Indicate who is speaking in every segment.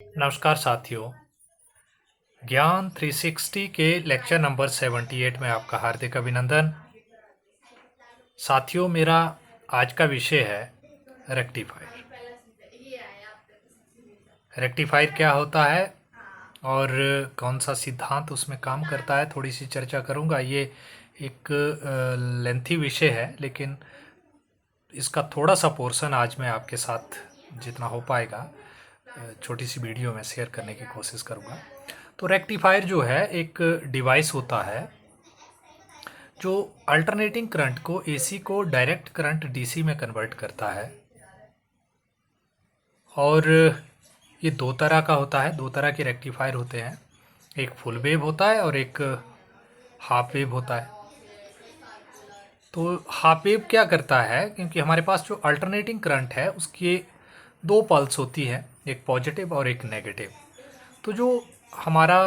Speaker 1: नमस्कार साथियों। ज्ञान 360 के लेक्चर नंबर 78 में आपका हार्दिक अभिनंदन। साथियों, मेरा आज का विषय है रेक्टिफायर। रेक्टिफायर क्या होता है और कौन सा सिद्धांत उसमें काम करता है, थोड़ी सी चर्चा करूंगा। ये एक लेंथी विषय है, लेकिन इसका थोड़ा सा पोर्शन आज मैं आपके साथ जितना हो पाएगा छोटी सी वीडियो में शेयर करने की कोशिश करूंगा। तो रेक्टिफायर जो है एक डिवाइस होता है जो अल्टरनेटिंग करंट को एसी को डायरेक्ट करंट डीसी में कन्वर्ट करता है। और ये दो तरह का होता है, दो तरह के रेक्टिफायर होते हैं। एक फुल वेव होता है और एक हाफ वेव होता है। तो हाफ वेव क्या करता है, क्योंकि हमारे पास जो अल्टरनेटिंग करंट है उसकी दो पल्स होती है, एक पॉजिटिव और एक नेगेटिव। तो जो हमारा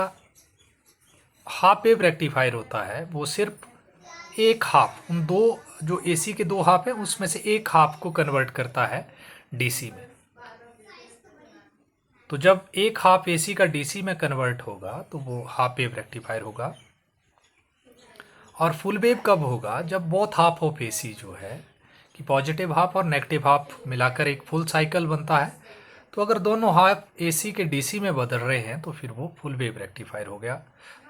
Speaker 1: हाफ वेव रेक्टिफायर होता है वो सिर्फ एक हाफ, उन दो जो एसी के दो हाफ है उसमें से एक हाफ को कन्वर्ट करता है डीसी में। तो जब एक हाफ एसी का डीसी में कन्वर्ट होगा तो वो हाफ वेव रेक्टिफायर होगा। और फुल वेव कब होगा, जब बोथ हाफ ऑफ एसी जो है कि पॉजिटिव हाफ और नेगेटिव हाफ मिलाकर एक फुल साइकिल बनता है। तो अगर दोनों हाफ एसी के डीसी में बदल रहे हैं तो फिर वो फुल वेव रेक्टिफायर हो गया।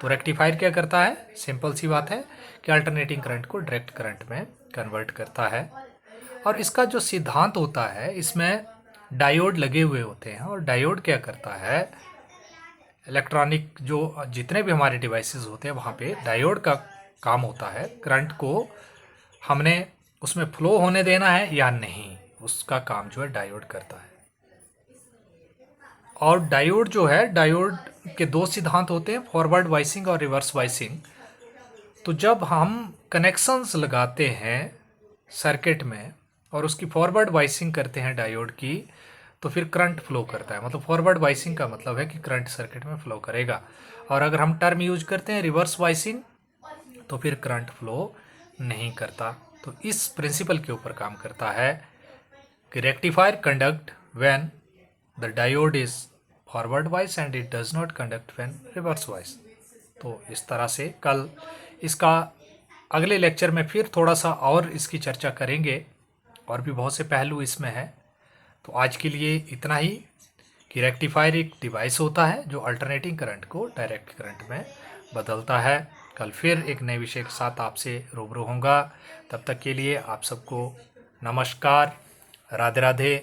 Speaker 1: तो रेक्टिफायर क्या करता है, सिंपल सी बात है कि अल्टरनेटिंग करंट को डायरेक्ट करंट में कन्वर्ट करता है। और इसका जो सिद्धांत होता है, इसमें डायोड लगे हुए होते हैं। और डायोड क्या करता है, इलेक्ट्रॉनिक जो जितने भी हमारे डिवाइसेस होते हैं वहाँ पे डायोड का काम होता है करंट को हमने उसमें फ्लो होने देना है या नहीं, उसका काम जो है डायोड करता है। और डायोड जो है, डायोड के दो सिद्धांत होते हैं, फॉरवर्ड वाइसिंग और रिवर्स वाइसिंग। तो जब हम कनेक्शंस लगाते हैं सर्किट में और उसकी फॉरवर्ड वाइसिंग करते हैं डायोड की, तो फिर करंट फ्लो करता है। मतलब फॉरवर्ड वाइसिंग का मतलब है कि करंट सर्किट में फ्लो करेगा। और अगर हम टर्म यूज करते हैं रिवर्स वाइसिंग तो फिर करंट फ्लो नहीं करता। तो इस प्रिंसिपल के ऊपर काम करता है कि rectifier conduct when the diode is forward wise and it does not conduct when reverse wise. तो इस तरह से कल इसका अगले लेक्चर में फिर थोड़ा सा और इसकी चर्चा करेंगे, और भी बहुत से पहलू इसमें है। तो आज के लिए इतना ही कि रेक्टिफायर एक डिवाइस होता है जो अल्टरनेटिंग करंट को डायरेक्ट करंट में बदलता है। कल फिर एक नए विषय के साथ आपसे रूबरू होऊंगा। तब तक के लिए आप सबको नमस्कार, राधे राधे।